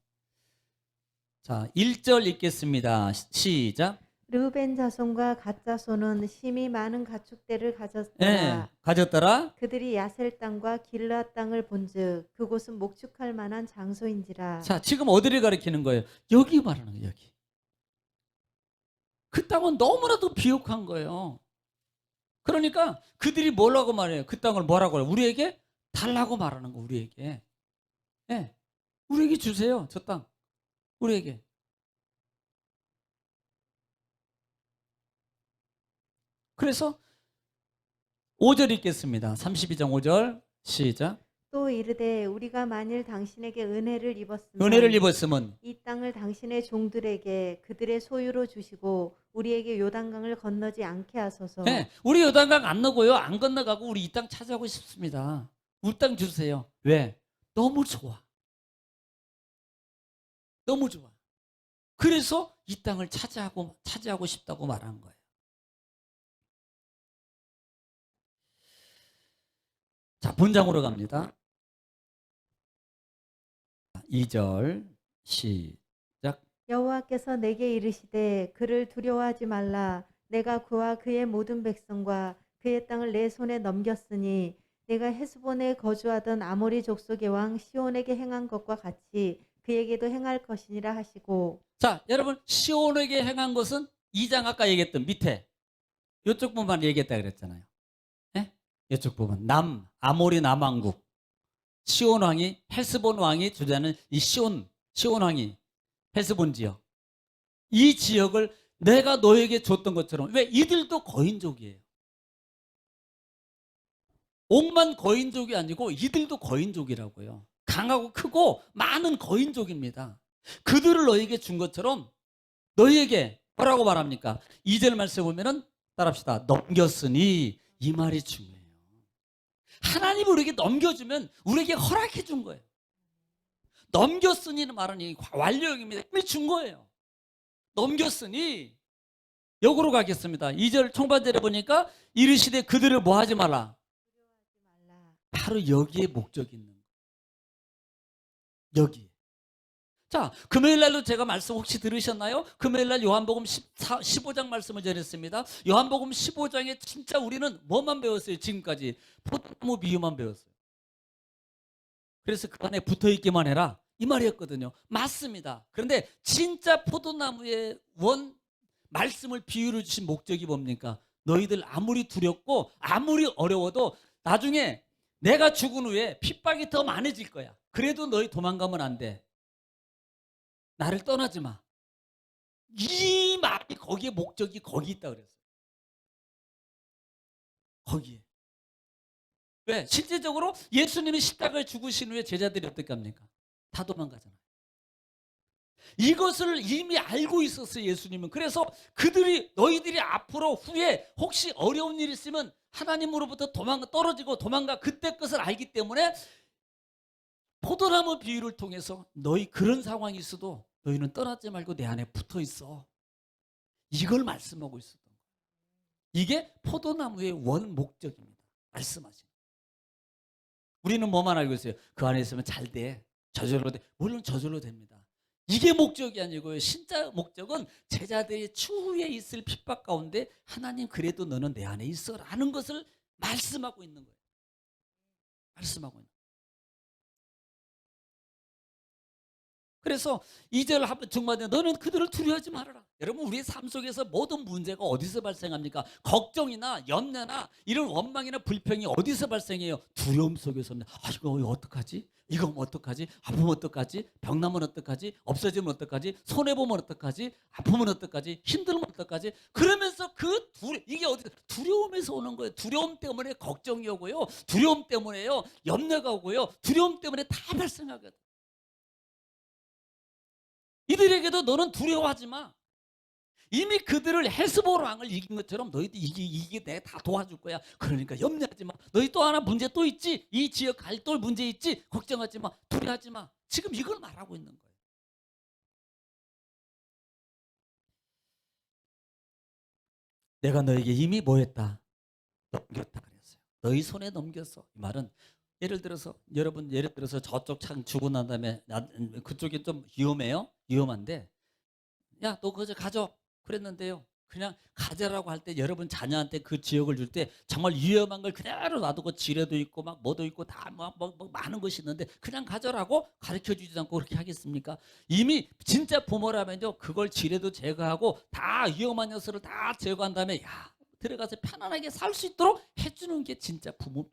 자, 1절 읽겠습니다. 시작. 르벤 자손과 갓 자손은 심히 많은 가축대를 가졌더라. 네, 가졌더라. 그들이 야셀 땅과 길르앗 땅을 본즉 그곳은 목축할 만한 장소인지라. 자, 지금 어디를 가리키는 거예요? 여기 말하는 거예요. 여기. 그 땅은 너무나도 비옥한 거예요. 그러니까 그들이 뭐라고 말해요? 그 땅을 뭐라고 해요? 우리에게 달라고 말하는 거 우리에게. 네, 우리에게 주세요. 저 땅. 우리에게. 그래서 5절 읽겠습니다. 32장 5절 시작. 또 이르되 우리가 만일 당신에게 은혜를 입었으면 이 땅을 당신의 종들에게 그들의 소유로 주시고 우리에게 요단강을 건너지 않게 하소서. 네, 우리 요단강 안 넘어요. 안 건너가고 우리 이 땅 차지하고 싶습니다. 우리 땅 주세요. 왜? 너무 좋아. 너무 좋아. 그래서 이 땅을 차지하고 싶다고 말한 거예요. 자, 본장으로 갑니다. 2절 여호와께서 내게 이르시되 그를 두려워하지 말라. 내가 그와 그의 모든 백성과 그의 땅을 내 손에 넘겼으니 내가 헤스본에 거주하던 아모리 족속의 왕 시온에게 행한 것과 같이 그에게도 행할 것이니라 하시고. 자, 여러분 시온에게 행한 것은 2장 아까 얘기했던 밑에 이쪽 부분만 얘기했다 그랬잖아요. 예? 이쪽 부분 아모리 남왕국 시온 왕이 헬스본 왕이 주재하는 이 시온 왕이 헬스본 지역 이 지역을 내가 너에게 줬던 것처럼 왜 이들도 거인족이에요. 옥만 거인족이 아니고 이들도 거인족이라고요. 강하고 크고 많은 거인족입니다. 그들을 너에게 준 것처럼 너희에게 뭐라고 말합니까? 2절 말씀 보면은 따라합시다. 넘겼으니 이 말이 중요해요. 하나님 우리에게 넘겨주면 우리에게 허락해 준 거예요. 넘겼으니는 말은 이 완료형입니다. 이미 준 거예요. 넘겼으니 역으로 가겠습니다. 2절 총반절에 보니까 이르시되 그들을 뭐 하지 말라. 바로 여기에 목적이 있는 거예요. 여기. 자, 금요일 날로 제가 말씀 혹시 들으셨나요? 금요일 날 요한복음 15장 말씀을 전했습니다. 요한복음 15장에 진짜 우리는 뭐만 배웠어요? 지금까지 포도나무 비유만 배웠어요. 그래서 그 안에 붙어있기만 해라 이 말이었거든요. 맞습니다. 그런데 진짜 포도나무의 원 말씀을 비유를 주신 목적이 뭡니까? 너희들 아무리 두렵고 아무리 어려워도 나중에 내가 죽은 후에 핍박이 더 많아질 거야. 그래도 너희 도망가면 안 돼. 나를 떠나지 마. 이 말이 거기에 목적이 거기 있다 그랬어요. 거기에. 왜? 실제적으로 예수님이 십자가에 죽으신 후에 제자들이 어떻게 합니까? 다 도망가잖아요. 이것을 이미 알고 있었어요, 예수님은. 그래서 너희들이 앞으로 후에 혹시 어려운 일이 있으면 하나님으로부터 떨어지고 도망가 그때 것을 알기 때문에 포도나무 비유를 통해서 너희 그런 상황이 있어도 너희는 떠나지 말고 내 안에 붙어 있어. 이걸 말씀하고 있었던 거예요. 이게 포도나무의 원 목적입니다. 말씀하시는. 우리는 뭐만 알고 있어요? 그 안에 있으면 잘 돼. 저절로 돼. 물론 저절로 됩니다. 이게 목적이 아니고요. 진짜 목적은 제자들이 추후에 있을 핍박 가운데 하나님 그래도 너는 내 안에 있어라는 것을 말씀하고 있는 거예요. 말씀하고 있는 거예요. 그래서 2절 중반에 너는 그들을 두려워하지 말아라. 여러분 우리의 삶 속에서 모든 문제가 어디서 발생합니까? 걱정이나 염려나 이런 원망이나 불평이 어디서 발생해요? 두려움 속에서입니다. 이거 어떡하지? 이거 어떡하지? 아프면 어떡하지? 병나면 어떡하지? 없어지면 어떡하지? 손해보면 어떡하지? 아프면 어떡하지? 힘들면 어떡하지? 그러면서 이게 두려움에서 오는 거예요. 두려움 때문에 걱정이 오고요. 두려움 때문에요. 염려가 오고요. 두려움 때문에 다 발생하거든. 이들에게도 너는 두려워하지 마. 이미 그들을 헤스본 왕을 이긴 것처럼 너희도 이게 내가 다 도와줄 거야. 그러니까 염려하지 마. 너희 또 하나 문제 또 있지. 이 지역 갈 또 문제 있지. 걱정하지 마. 두려워하지 마. 지금 이걸 말하고 있는 거예요. 내가 너에게 이미 뭐 했다? 넘겼다 그랬어요. 너희 손에 넘겼어. 이 말은 예를 들어서 저쪽 창 주고 난 다음에 그쪽이 좀 위험한데 야, 너 그거 가져. 그랬는데요. 그냥 가져라고 할 때 여러분 자녀한테 그 지역을 줄 때 정말 위험한 걸 그대로 놔두고 지뢰도 있고 막 뭐도 있고 다 많은 것이 있는데 그냥 가져라고 가르쳐 주지 않고 그렇게 하겠습니까? 이미 진짜 부모라면요. 그걸 지뢰도 제거하고 다 위험한 녀석을 다 제거한 다음에 야, 들어가서 편안하게 살 수 있도록 해주는 게 진짜 부모.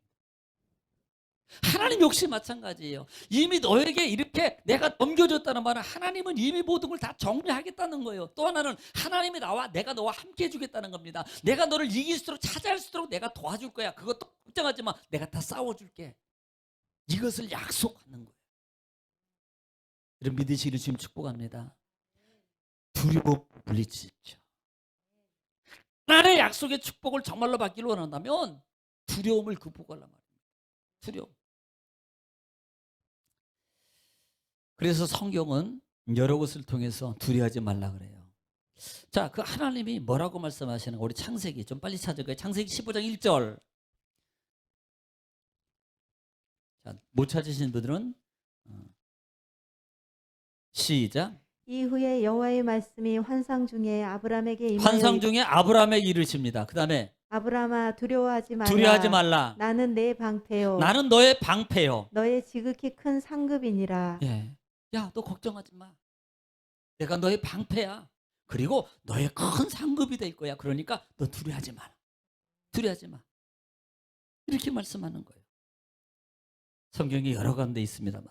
하나님 역시 마찬가지예요. 이미 너에게 이렇게 내가 넘겨줬다는 말은 하나님은 이미 모든 걸 다 정리하겠다는 거예요. 또 하나는 하나님이 내가 너와 함께 해주겠다는 겁니다. 내가 너를 이길 수 있도록 차지할 수 있도록 내가 도와줄 거야. 그것도 걱정하지 마. 내가 다 싸워줄게. 이것을 약속하는 거예요. 이런 믿으시기를 지금 축복합니다. 두려워 물리치십시오. 하나님의 약속의 축복을 정말로 받기를 원한다면 두려움을 극복하란 말입니다. 두려움. 그래서 성경은 여러 것을 통해서 두려워하지 말라 그래요. 자, 그 하나님이 뭐라고 말씀하시는 거 우리 창세기 좀 빨리 찾을까요? 창세기 15장 1절. 자, 못 찾으시는 분들은 시작. 이후에 여호와의 말씀이 환상 중에 아브람에게 환상 임하여 중에 아브라함에게 이르십니다. 그 다음에 아브람아 두려워하지 말라. 두려워하지 말라. 나는 내 방패요. 나는 너의 방패요. 너의 지극히 큰 상급이니라. 예. 야, 너 걱정하지 마. 내가 너의 방패야. 그리고 너의 큰 상급이 될 거야. 그러니까 너 두려워하지 마라. 두려워하지 마. 이렇게 말씀하는 거예요. 성경이 여러 가운데 있습니다만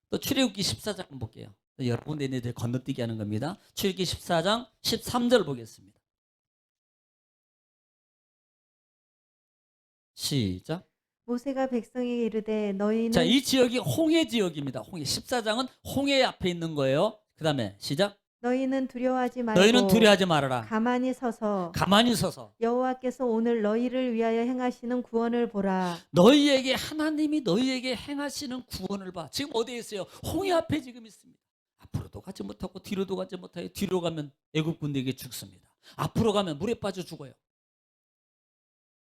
또 출애굽기 14장 볼게요. 여러분 내내들 건너뛰기 하는 겁니다. 출애굽기 14장 13절 보겠습니다. 시작. 모세가 백성에게 이르되 너희는 자, 이 지역이 홍해 지역입니다. 홍해. 14장은 홍해 앞에 있는 거예요. 그 다음에 시작. 너희는 두려워하지 말고 너희는 두려워하지 말아라. 가만히 서서 가만히 서서 여호와께서 오늘 너희를 위하여 행하시는 구원을 보라. 너희에게 하나님이 너희에게 행하시는 구원을 봐. 지금 어디에 있어요? 홍해 앞에 지금 있습니다. 앞으로도 가지 못하고 뒤로도 가지 못하여 뒤로 가면 애굽 군대에게 죽습니다. 앞으로 가면 물에 빠져 죽어요.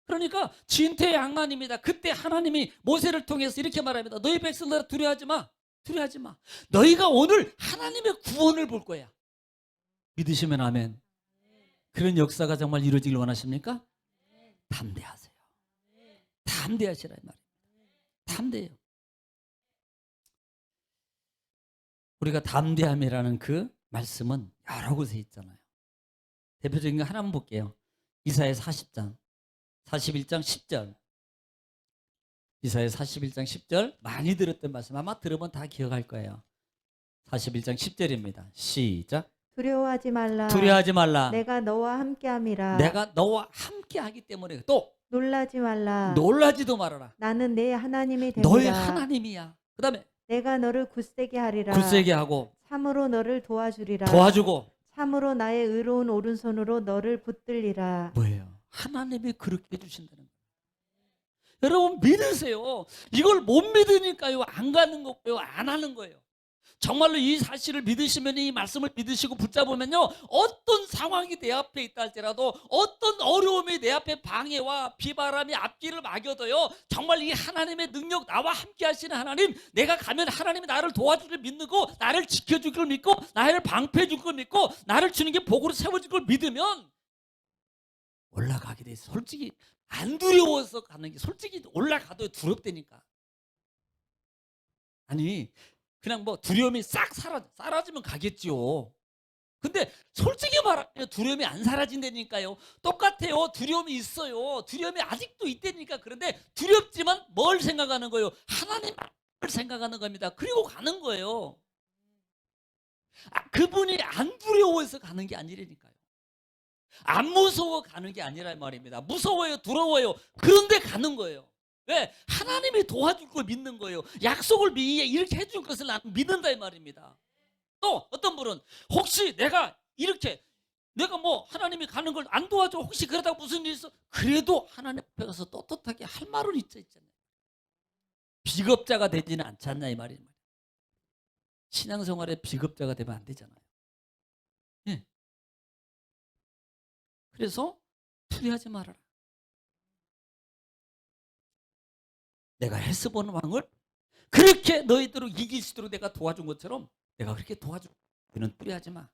그러니까 진퇴양난입니다. 그때 하나님이 모세를 통해서 이렇게 말합니다. 너희 백성들아 두려워하지 마. 두려워하지 마. 너희가 오늘 하나님의 구원을 볼 거야. 믿으시면 아멘. 그런 역사가 정말 이루어지길 원하십니까? 담대하세요. 담대하시라 이 말입니다. 담대해요. 우리가 담대함이라는 그 말씀은 여러 곳에 있잖아요. 대표적인 거 하나만 볼게요. 이사야 40장 41장 10절. 이사야 41장 10절 많이 들었던 말씀 아마 들으면 다 기억할 거예요. 41장 10절입니다. 시작. 두려워하지 말라. 두려워하지 말라. 내가 너와 함께함이라. 내가 너와 함께하기 때문에 또 놀라지 말라. 놀라지도 말아라. 나는 내 하나님이 되리라. 너의 하나님이야. 그 다음에 내가 너를 굳세게 하리라. 굳세게 하고 참으로 너를 도와주리라. 도와주고 참으로 나의 의로운 오른손으로 너를 붙들리라. 뭐예요? 하나님이 그렇게 해주신다는 거예요. 여러분 믿으세요. 이걸 못 믿으니까요 안 가는 거고요 안 하는 거예요. 정말로 이 사실을 믿으시면 이 말씀을 믿으시고 붙잡으면요 어떤 상황이 내 앞에 있다 할지라도 어떤 어려움이 내 앞에 방해와 비바람이 앞길을 막여도요 정말 이 하나님의 능력 나와 함께 하시는 하나님 내가 가면 하나님이 나를 도와줄 걸 믿는 거 나를 지켜줄 걸 믿고 나를 방패해 줄 걸 믿고 나를 주는 게 복으로 세워줄 걸 믿으면 올라가게 돼 있어. 솔직히 안 두려워서 가는 게 솔직히 올라가도 두렵다니까. 아니 그냥 뭐 두려움이 싹 사라지면 가겠지요. 근데 솔직히 말하면 두려움이 안 사라진다니까요. 똑같아요. 두려움이 있어요. 두려움이 아직도 있다니까. 그런데 두렵지만 뭘 생각하는 거예요? 하나님을 생각하는 겁니다. 그리고 가는 거예요. 그분이 안 두려워해서 가는 게 아니라니까요. 안 무서워 가는 게 아니란 말입니다. 무서워요, 두려워요. 그런데 가는 거예요. 왜? 하나님이 도와줄 걸 믿는 거예요. 약속을 이렇게 해줄 것을 나는 믿는다 이 말입니다. 또 어떤 분은 혹시 내가 이렇게 내가 뭐 하나님이 가는 걸 안 도와줘 혹시 그러다가 무슨 일이 있어? 그래도 하나님 앞에 가서 떳떳하게 할 말은 있잖아요. 비겁자가 되지는 않지 않냐 이 말입니다. 신앙생활에 비겁자가 되면 안 되잖아요. 예. 그래서 두려워하지 말아라. 내가 헤스본 왕을 그렇게 너희들을 이길 수 있도록 내가 도와준 것처럼 내가 그렇게 도와줘. 너는 두려워하지 마.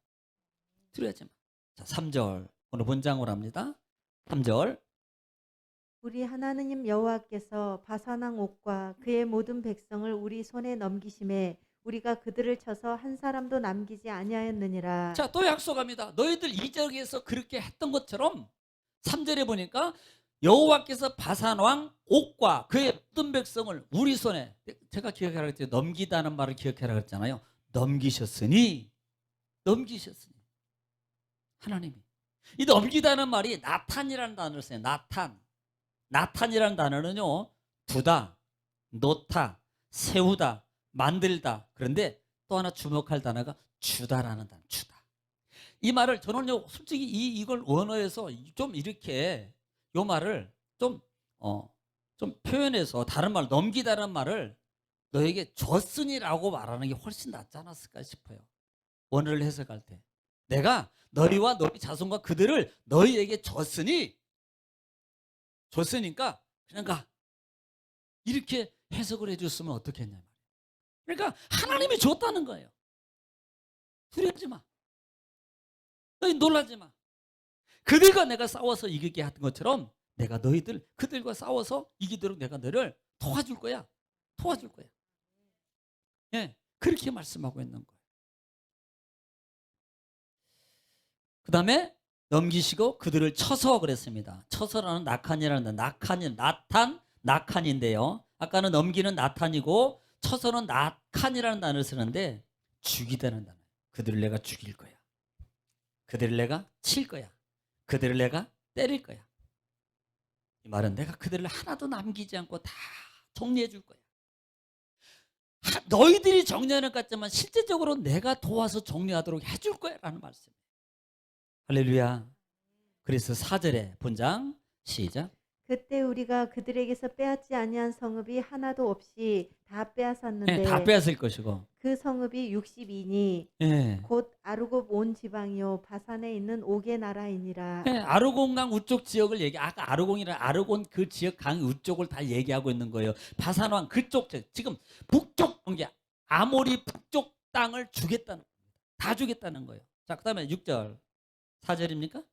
두려워하지 마. 자, 3절. 오늘 본장으로 합니다. 3절. 우리 하나님 여호와께서 바산왕 옥과 그의 모든 백성을 우리 손에 넘기심에 우리가 그들을 쳐서 한 사람도 남기지 아니하였느니라. 자, 또 약속합니다. 너희들 이 지역에서 그렇게 했던 것처럼 3절에 보니까 여호와께서 바산왕 옥과 그의 모든 백성을 우리 손에 제가 기억하라 그랬죠. 넘기다는 말을 기억하라 그랬잖아요. 넘기셨으니 하나님이 이 넘기다는 말이 나탄이라는 단어를 써요. 나탄이라는 단어는요 두다, 놓다, 세우다, 만들다. 그런데 또 하나 주목할 단어가 주다라는 단어. 주다. 이 말을 저는요 솔직히 이걸 원어에서 좀 이렇게 요 말을 좀 표현해서 다른 말 넘기다는 말을 너에게 줬으니라고 말하는 게 훨씬 낫지 않았을까 싶어요. 원어를 해석할 때 내가 너희와 너희 자손과 그들을 너희에게 줬으니까 그냥 가 이렇게 해석을 해줬으면 어떻겠냐. 그러니까 하나님이 줬다는 거예요. 두려워하지 마. 너희 놀라지 마. 그들과 내가 싸워서 이기게 하던 것처럼 내가 너희들 그들과 싸워서 이기도록 내가 너를 도와줄 거야. 도와줄 거야. 예, 그렇게 말씀하고 있는 거예요. 그 다음에 넘기시고 그들을 쳐서 그랬습니다. 쳐서라는 낙한이라는 낙한이 낙한인데요. 아까는 넘기는 나탄이고 쳐서는 낙한이라는 단어를 쓰는데 죽이다는 단어. 그들을 내가 죽일 거야. 그들을 내가 칠 거야. 그들을 내가 때릴 거야. 이 말은 내가 그들을 하나도 남기지 않고 다 정리해 줄 거야. 너희들이 정리하는 것 같지만 실제적으로 내가 도와서 정리하도록 해줄 거야 라는 말씀이에요. 할렐루야. 그래서 4절에 본장 시작. 그때 우리가 그들에게서 빼앗지 아니한 성읍이 하나도 없이 다 빼앗았는데 네, 다 빼앗을 것이고 그 성읍이 60이니 네. 곧 아르곱 온 지방이요 바산에 있는 옥의 나라이니라. 네, 아르곤강 우쪽 지역을 아까 아르곤 그 지역 강 우쪽을 다 얘기하고 있는 거예요. 바산왕 그쪽 지금 북쪽 아모리 북쪽 땅을 주겠다는 겁니다. 다 주겠다는 거예요. 자, 그다음에 6절 4절입니까?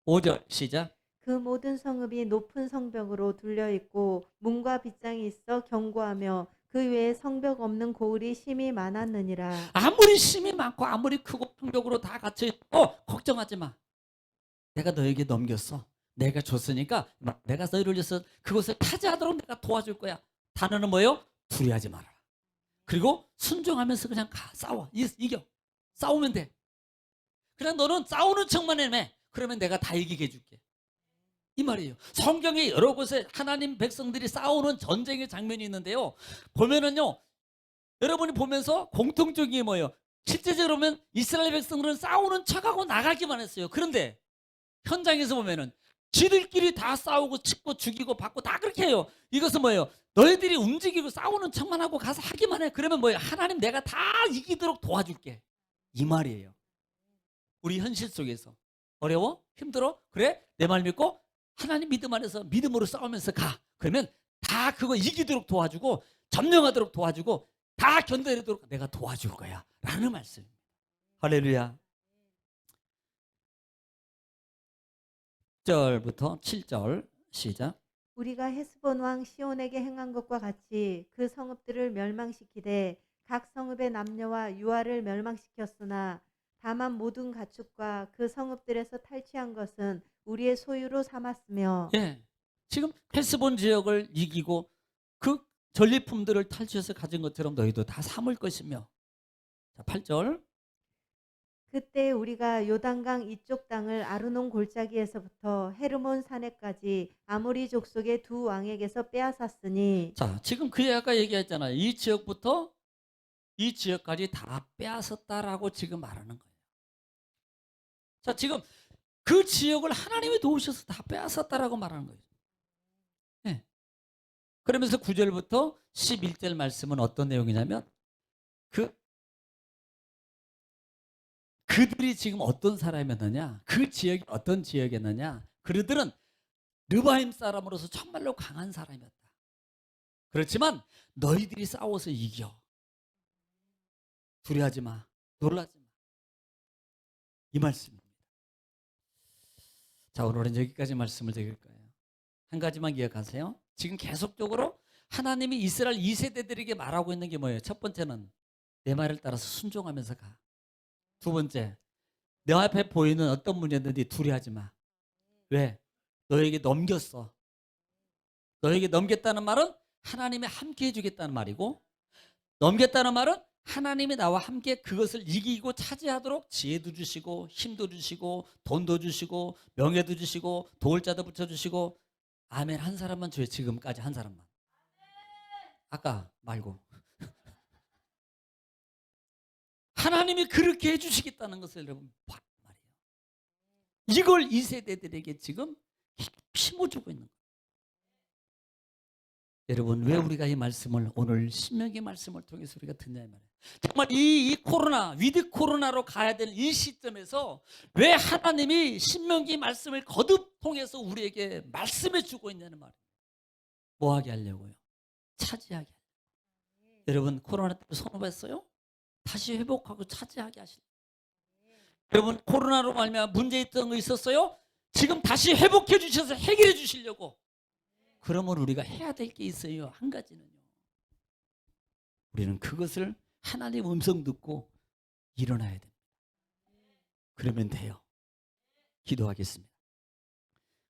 5절 시작. 그 모든 성읍이 높은 성벽으로 둘려 있고 문과 빗장이 있어 견고하며 그 외에 성벽 없는 고을이 심히 많았느니라. 아무리 심이 많고 아무리 크고 성벽으로 다 갇혀 있고 걱정하지 마. 내가 너에게 넘겼어. 내가 줬으니까 내가 너희를 위해서 그것을 타지하도록 내가 도와줄 거야. 단어는 뭐예요? 두려워하지 마라. 그리고 순종하면서 그냥 가 싸워. 이겨. 싸우면 돼. 그냥 너는 싸우는 척만 해매. 그러면 내가 다 이기게 해줄게. 이 말이에요. 성경에 여러 곳에 하나님 백성들이 싸우는 전쟁의 장면이 있는데요. 보면은요. 여러분이 보면서 공통적인 게 뭐예요? 실제적으로 보면 이스라엘 백성들은 싸우는 척하고 나가기만 했어요. 그런데 현장에서 보면은 지들끼리 다 싸우고 치고 죽이고 받고 다 그렇게 해요. 이것은 뭐예요? 너희들이 움직이고 싸우는 척만 하고 가서 하기만 해. 그러면 뭐예요? 하나님 내가 다 이기도록 도와줄게. 이 말이에요. 우리 현실 속에서 어려워? 힘들어? 그래? 내 말 믿고 하나님 믿음 안에서 믿음으로 싸우면서 가. 그러면 다 그거 이기도록 도와주고 점령하도록 도와주고 다 견뎌내도록 내가 도와줄 거야 라는 말씀입니다. 할렐루야. 6절부터 7절 시작. 우리가 헤스본 왕 시온에게 행한 것과 같이 그 성읍들을 멸망시키되 각 성읍의 남녀와 유아를 멸망시켰으나 다만 모든 가축과 그 성읍들에서 탈취한 것은 우리의 소유로 삼았으며. 예, 지금 헤스본 지역을 이기고 그 전리품들을 탈취해서 가진 것처럼 너희도 다 삼을 것이며. 자, 8절. 그때 우리가 요단강 이쪽 땅을 아르논 골짜기에서부터 헤르몬 산에까지 아모리 족속의 두 왕에게서 빼앗았으니. 자, 지금 그 아까 얘기했잖아요. 이 지역부터 이 지역까지 다 빼앗았다라고 지금 말하는 거예요. 자, 지금 그 지역을 하나님이 도우셔서 다 빼앗았다라고 말하는 거예요. 네. 그러면서 9절부터 11절 말씀은 어떤 내용이냐면 그들이 지금 어떤 사람이었느냐, 그 지역이 어떤 지역이었느냐, 그들은 르바임 사람으로서 정말로 강한 사람이었다. 그렇지만 너희들이 싸워서 이겨. 두려워하지 마. 놀라지 마. 이 말씀입니다. 자, 오늘은 여기까지 말씀을 드릴 거예요. 한 가지만 기억하세요. 지금 계속적으로 하나님이 이스라엘 2세대들에게 말하고 있는 게 뭐예요? 첫 번째는 내 말을 따라서 순종하면서 가. 두 번째, 내 앞에 보이는 어떤 문제든지 두려워하지 마. 왜? 너에게 넘겼어. 너에게 넘겼다는 말은 하나님이 함께 해주겠다는 말이고, 넘겼다는 말은 하나님이 나와 함께 그것을 이기고 차지하도록 지혜도 주시고 힘도 주시고 돈도 주시고 명예도 주시고 도울 자도 붙여주시고. 아멘. 한 사람만 줘요. 지금까지 한 사람만. 아까 말고. 하나님이 그렇게 해주시겠다는 것을 여러분 말이에요. 이걸 이 세대들에게 지금 심어주고 있는 거예요. 여러분, 왜 우리가 이 말씀을 오늘 신명기 말씀을 통해서 우리가 듣냐 이 말이에요. 정말 이 코로나, 위드 코로나로 가야 되는 이 시점에서 왜 하나님이 신명기 말씀을 거듭 통해서 우리에게 말씀해 주고 있냐는 말이에요. 뭐 하게 하려고요? 차지하게 하려고. 여러분, 코로나 때문에 손해봤어요? 다시 회복하고 차지하게 하실. 여러분 코로나로 말미암아 문제 있던 거 있었어요? 지금 다시 회복해 주셔서 해결해 주시려고. 그러면 우리가 해야 될 게 있어요. 한 가지는요. 우리는 그것을 하나님 음성 듣고 일어나야 됩니다. 그러면 돼요. 기도하겠습니다.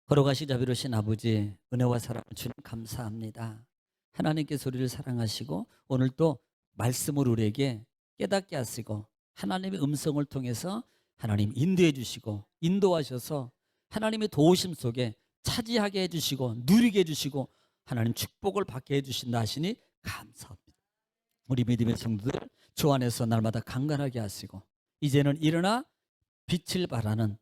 걸어가시자 비로신 아버지, 은혜와 사랑을 주님 감사합니다. 하나님께서 우리를 사랑하시고 오늘 또 말씀을 우리에게 깨닫게 하시고 하나님의 음성을 통해서 하나님 인도해 주시고 인도하셔서 하나님의 도우심 속에 차지하게 해주시고 누리게 해주시고 하나님 축복을 받게 해주신다 하시니 감사합니다. 우리 믿음의 성도들 주 안에서 날마다 강건하게 하시고 이제는 일어나 빛을 발하는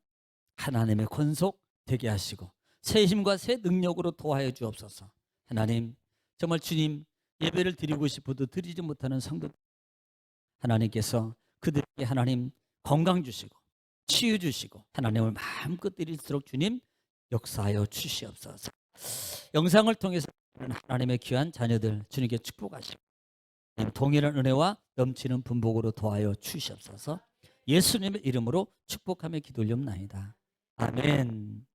하나님의 권속 되게 하시고 새 힘과 새 능력으로 도와해 주옵소서. 하나님 정말 주님 예배를 드리고 싶어도 드리지 못하는 성도 하나님께서 그들에게 하나님 건강 주시고 치유 주시고 하나님을 마음껏 드릴수록 주님 역사하여 주시옵소서. 영상을 통해서 하나님의 귀한 자녀들 주님께 축복하시고 동일한 은혜와 넘치는 분복으로 도와여 주시옵소서. 예수님의 이름으로 축복하며 기도 올리옵나이다. 아멘.